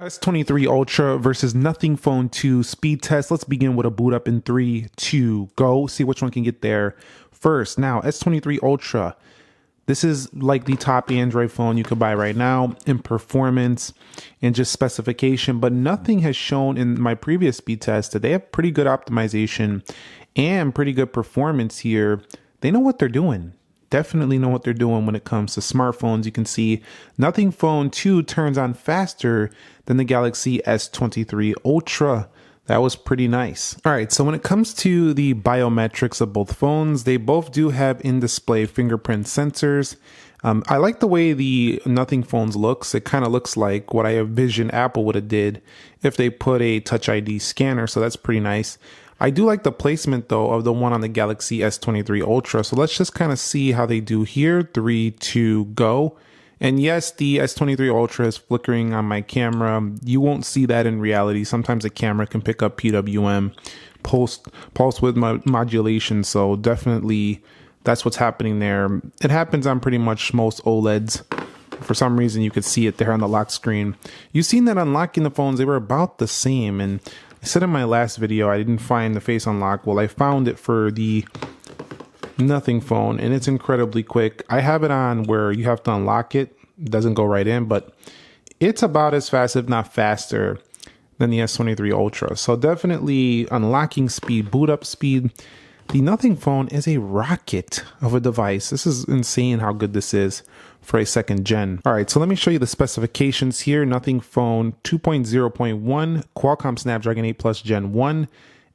S23 Ultra versus Nothing Phone 2 speed test. Let's begin with a boot up in 3, 2, go. See which one can get there first. Now, S23 Ultra. This is like the top Android phone you could buy right now in performance and just specification, but nothing has shown in my previous speed test that they have pretty good optimization and pretty good performance here. They know what they're doing. Definitely know what they're doing when it comes to smartphones. You can see Nothing Phone 2 turns on faster than the Galaxy S23 Ultra. That was pretty nice. All right, so when it comes to the biometrics of both phones, they both do have in-display fingerprint sensors. I like the way the Nothing phones looks. It kind of looks like what I envisioned Apple would have did if they put a Touch ID scanner, so that's pretty nice. I do like the placement though of the one on the Galaxy S23 Ultra. So let's just kind of see how they do here. 3, 2, go. And yes, the S23 Ultra is flickering on my camera. You won't see that in reality. Sometimes the camera can pick up PWM, pulse width modulation. So definitely that's what's happening there. It happens on pretty much most OLEDs. For some reason, you could see it there on the lock screen. You've seen that unlocking the phones, they were about the same. And I said in my last video, I didn't find the face unlock. Well, I found it for the Nothing phone, and it's incredibly quick. I have it on where you have to unlock it. It doesn't go right in, but it's about as fast, if not faster, than the S23 Ultra. So definitely unlocking speed, boot up speed. The Nothing phone is a rocket of a device. This is insane how good this is for a second gen. All right, so let me show you the specifications here. Nothing phone 2.0.1, Qualcomm Snapdragon 8 Plus Gen 1,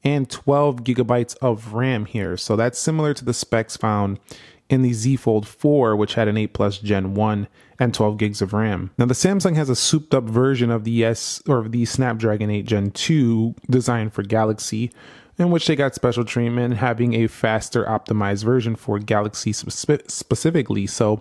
and 12 gigabytes of RAM here. So that's similar to the specs found in the Z Fold 4, which had an 8 Plus Gen 1 and 12 gigs of RAM. Now the Samsung has a souped up version of the Snapdragon 8 Gen 2 designed for Galaxy, in which they got special treatment, having a faster optimized version for Galaxy specifically. So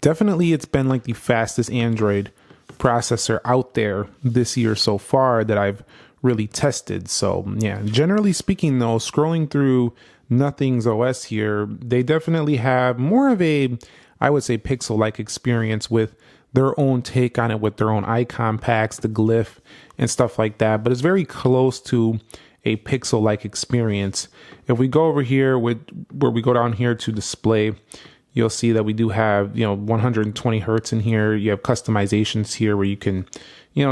definitely it's been like the fastest Android processor out there this year so far that I've really tested. So yeah, generally speaking though, scrolling through Nothing's OS here, they definitely have more of a, I would say, pixel-like experience with their own take on it, with their own icon packs, the glyph and stuff like that, but it's very close to a pixel-like experience. If we go over here where we go down here to display, you'll see that we do have, 120 hertz in here. You have customizations here where you can,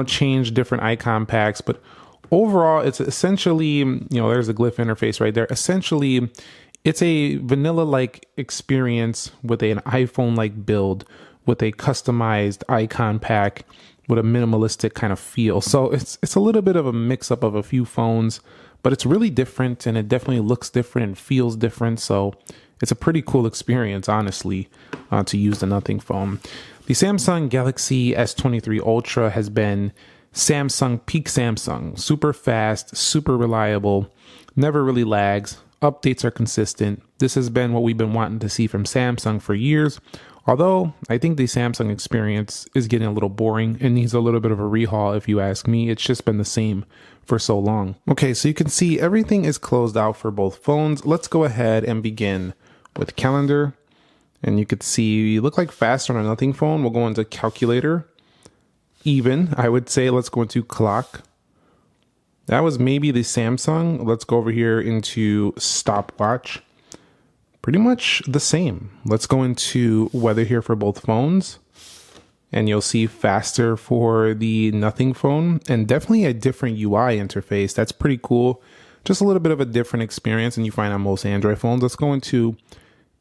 change different icon packs, but overall it's essentially, there's a glyph interface right there. Essentially, it's a vanilla-like experience with an iPhone-like build with a customized icon pack with a minimalistic kind of feel. So it's a little bit of a mix-up of a few phones, but it's really different and it definitely looks different and feels different. So it's a pretty cool experience, honestly, to use the Nothing phone. The Samsung Galaxy S23 Ultra has been Samsung peak Samsung. Super fast, super reliable, never really lags. Updates are consistent. This has been what we've been wanting to see from Samsung for years. Although I think the Samsung experience is getting a little boring and needs a little bit of a rehaul if you ask me. It's just been the same for so long. Okay, so you can see everything is closed out for both phones. Let's go ahead and begin with calendar. And you could see you look like faster on a Nothing phone. We'll go into calculator. Even, I would say, let's go into clock. That was maybe the Samsung. Let's go over here into stopwatch. Pretty much the same. Let's go into weather here for both phones. And you'll see faster for the Nothing phone and definitely a different UI interface. That's pretty cool. Just a little bit of a different experience than you find on most Android phones. Let's go into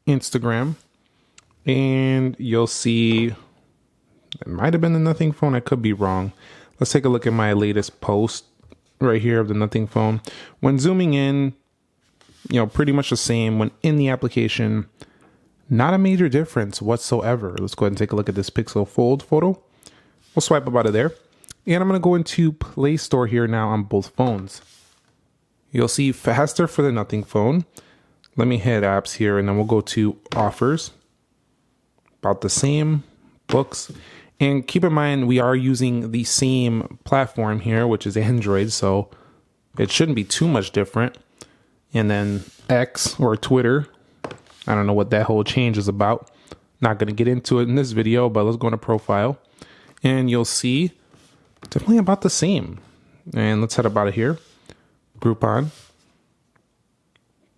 Instagram and you'll see it might have been the Nothing phone. I could be wrong. Let's take a look at my latest post right here of the Nothing phone. When zooming in, pretty much the same. When in the application, not a major difference whatsoever. Let's go ahead and take a look at this Pixel Fold photo. We'll swipe up out of there. And I'm going to go into Play Store here now on both phones. You'll see faster for the Nothing phone. Let me hit apps here and then we'll go to offers. About the same. Books. And keep in mind, we are using the same platform here, which is Android, so it shouldn't be too much different. And then X or Twitter, I don't know what that whole change is about. Not going to get into it in this video, but let's go into profile. And you'll see definitely about the same. And let's head up out of here. Groupon.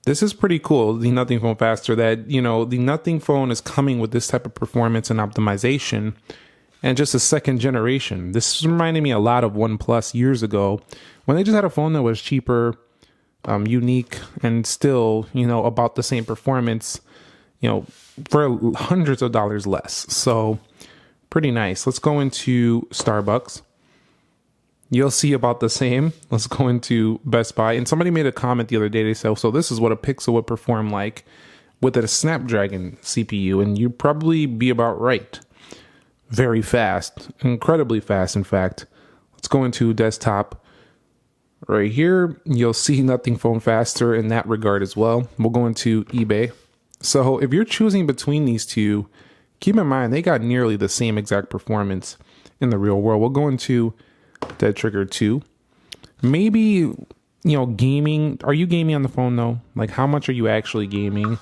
This is pretty cool, the Nothing Phone Faster, that, you know, the Nothing Phone is coming with this type of performance and optimization and just a second generation. This reminded me a lot of OnePlus years ago when they just had a phone that was cheaper, unique, and still, you know, about the same performance, you know, for hundreds of dollars less. So pretty nice. Let's go into Starbucks. You'll see about the same. Let's go into Best Buy. And somebody made a comment the other day. They said, so this is what a Pixel would perform like with a Snapdragon CPU. And you'd probably be about right. Very fast. Incredibly fast, in fact. Let's go into desktop. Right here, you'll see Nothing Phone Faster in that regard as well. We'll go into eBay. So if you're choosing between these two, keep in mind they got nearly the same exact performance in the real world. We'll go into Dead Trigger 2. Maybe, you know, gaming. Are you gaming on the phone though? Like, how much are you actually gaming?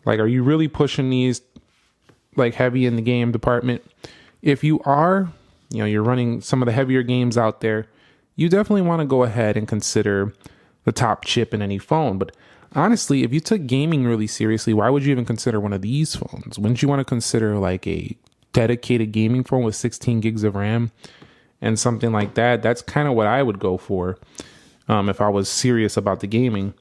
Like, are you really pushing these like heavy in the game department? If you are, you know, you're running some of the heavier games out there, you definitely want to go ahead and consider the top chip in any phone. But honestly, if you took gaming really seriously, why would you even consider one of these phones? Wouldn't you want to consider like a dedicated gaming phone with 16 gigs of RAM and something like that? That's kind of what I would go for if I was serious about the gaming.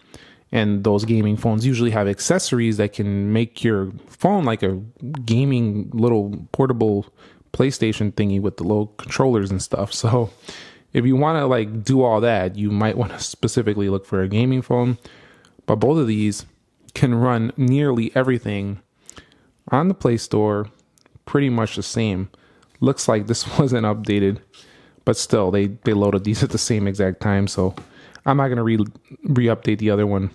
And those gaming phones usually have accessories that can make your phone like a gaming little portable PlayStation thingy with the little controllers and stuff. So if you want to like do all that, you might want to specifically look for a gaming phone. But both of these can run nearly everything on the Play Store, pretty much the same. Looks like this wasn't updated, but still, they loaded these at the same exact time. So I'm not going to re-update the other one.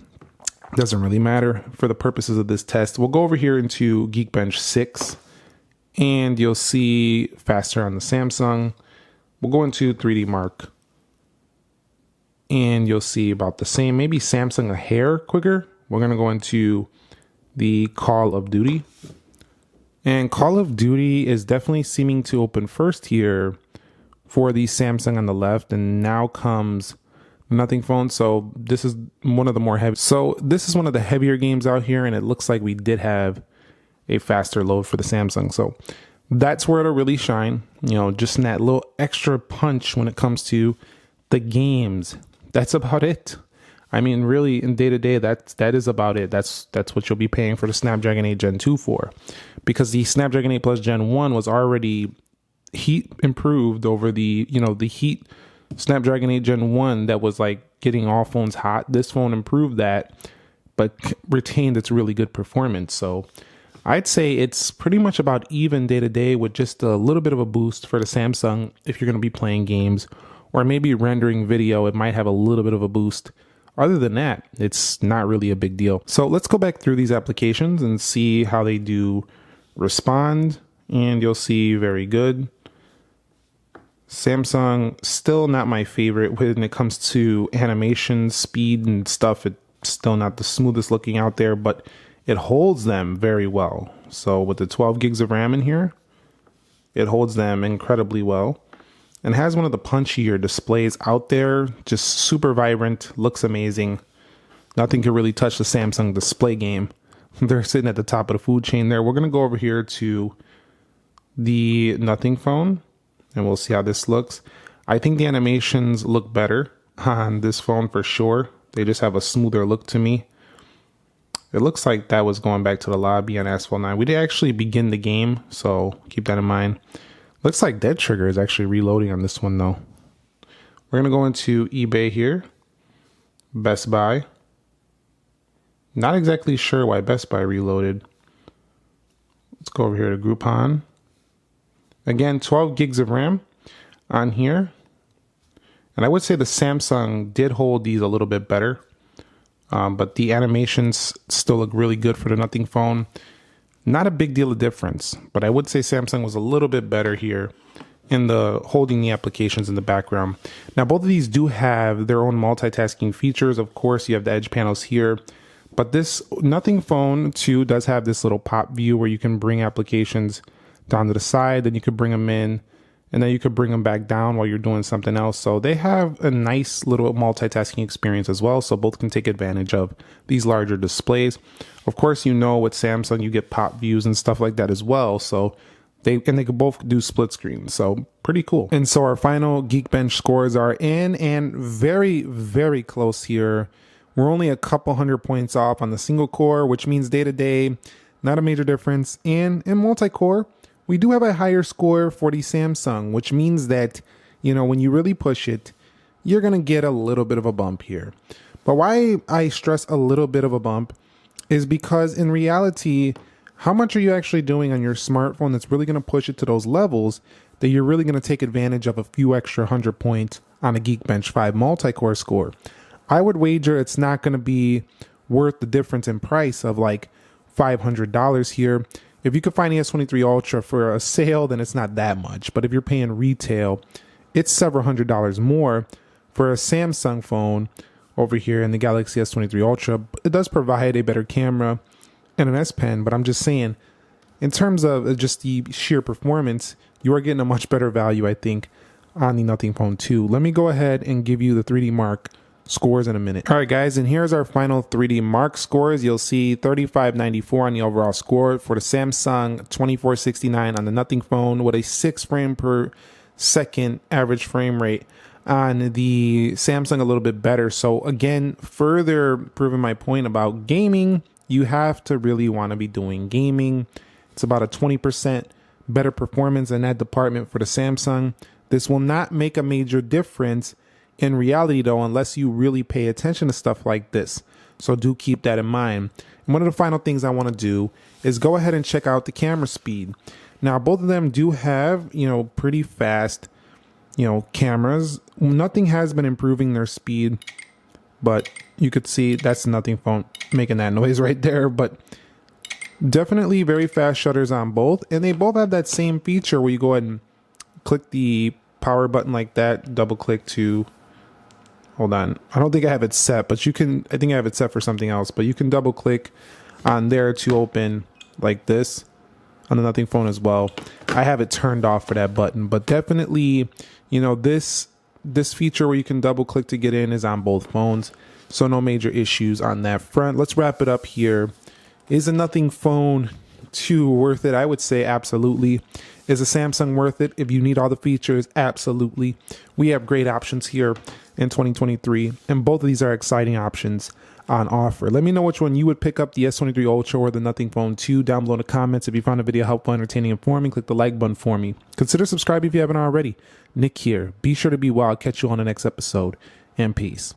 Doesn't really matter for the purposes of this test. We'll go over here into Geekbench 6, and you'll see faster on the Samsung. We'll go into 3D Mark, and you'll see about the same. Maybe Samsung a hair quicker. We're going to go into the Call of Duty. And Call of Duty is definitely seeming to open first here for the Samsung on the left. And now comes Nothing Phone. So this is one of the more heavy. So this is one of the heavier games out here. And it looks like we did have a faster load for the Samsung. So that's where it'll really shine. You know, just in that little extra punch when it comes to the games. That's about it. I mean, really, in day-to-day, that is about it. That's what you'll be paying for the Snapdragon 8 Gen 2 for. Because the Snapdragon 8 Plus Gen 1 was already heat improved over the, you know, the heat Snapdragon 8 Gen 1 that was like getting all phones hot. This phone improved that, but retained its really good performance. So I'd say it's pretty much about even day-to-day with just a little bit of a boost for the Samsung if you're going to be playing games. Or maybe rendering video, it might have a little bit of a boost. Other than that, it's not really a big deal. So let's go back through these applications and see how they do respond. And you'll see very good. Samsung, still not my favorite when it comes to animation, speed, and stuff. It's still not the smoothest looking out there, but it holds them very well. So with the 12 gigs of RAM in here, it holds them incredibly well. And has one of the punchier displays out there, just super vibrant, looks amazing. Nothing can really touch the Samsung display game. They're sitting at the top of the food chain there. We're going to go over here to the Nothing Phone, and we'll see how this looks. I think the animations look better on this phone for sure. They just have a smoother look to me. It looks like that was going back to the lobby on Asphalt 9. We did actually begin the game, so keep that in mind. Looks like Dead Trigger is actually reloading on this one, though. We're going to go into eBay here. Best Buy. Not exactly sure why Best Buy reloaded. Let's go over here to Groupon. Again, 12 gigs of RAM on here. And I would say the Samsung did hold these a little bit better. But the animations still look really good for the Nothing Phone. Not a big deal of difference, but I would say Samsung was a little bit better here in the holding the applications in the background. Now, both of these do have their own multitasking features. Of course, you have the edge panels here, but this Nothing Phone 2 does have this little pop view where you can bring applications down to the side, then you could bring them in and then you could bring them back down while you're doing something else. So they have a nice little multitasking experience as well. So both can take advantage of these larger displays. Of course, you know, with Samsung, you get pop views and stuff like that as well. So they could both do split screen. So pretty cool. And so our final Geekbench scores are in, and very, very close here. We're only a couple hundred points off on the single core, which means day to day, not a major difference. And in multi-core, we do have a higher score for the Samsung, which means that, you know, when you really push it, you're going to get a little bit of a bump here. But why I stress a little bit of a bump is because in reality, how much are you actually doing on your smartphone that's really going to push it to those levels that you're really going to take advantage of a few extra 100 points on a Geekbench 5 multi-core score? I would wager it's not going to be worth the difference in price of like $500 here. If you could find the S23 Ultra for a sale, then it's not that much. But if you're paying retail, it's several $100s more for a Samsung phone over here in the Galaxy S23 Ultra. It does provide a better camera and an S Pen, but I'm just saying, in terms of just the sheer performance, you are getting a much better value, I think, on the Nothing Phone 2. Let me go ahead and give you the 3D Mark scores in a minute. All right, guys, and here's our final 3D Mark scores. You'll see 3594 on the overall score for the Samsung, 2469 on the Nothing Phone, with a 6 frame per second average frame rate. On the Samsung, a little bit better. So again, further proving my point about gaming, you have to really want to be doing gaming. It's about a 20% better performance in that department for the Samsung. This will not make a major difference in reality, though, unless you really pay attention to stuff like this. So do keep that in mind. And one of the final things I want to do is go ahead and check out the camera speed. Now, both of them do have, you know, pretty fast, you know, cameras. Nothing has been improving their speed, but you could see that's the Nothing Phone making that noise right there. But definitely very fast shutters on both. And they both have that same feature where you go ahead and click the power button like that, double click to, hold on, I don't think I have it set, but you can, I think I have it set for something else, but you can double click on there to open like this on the Nothing Phone as well. I have it turned off for that button, but definitely, you know, this feature where you can double click to get in is on both phones. So no major issues on that front. Let's wrap it up here. Is a Nothing Phone 2 worth it? I would say absolutely. Is a Samsung worth it? If you need all the features, absolutely. We have great options here in 2023, and both of these are exciting options on offer. Let me know which one you would pick up, the S23 Ultra or the Nothing Phone 2, down below in the comments. If you found the video helpful, entertaining, informing, click the like button for me. Consider subscribing if you haven't already. Nick here. Be sure to be well. I'll catch you on the next episode, and peace.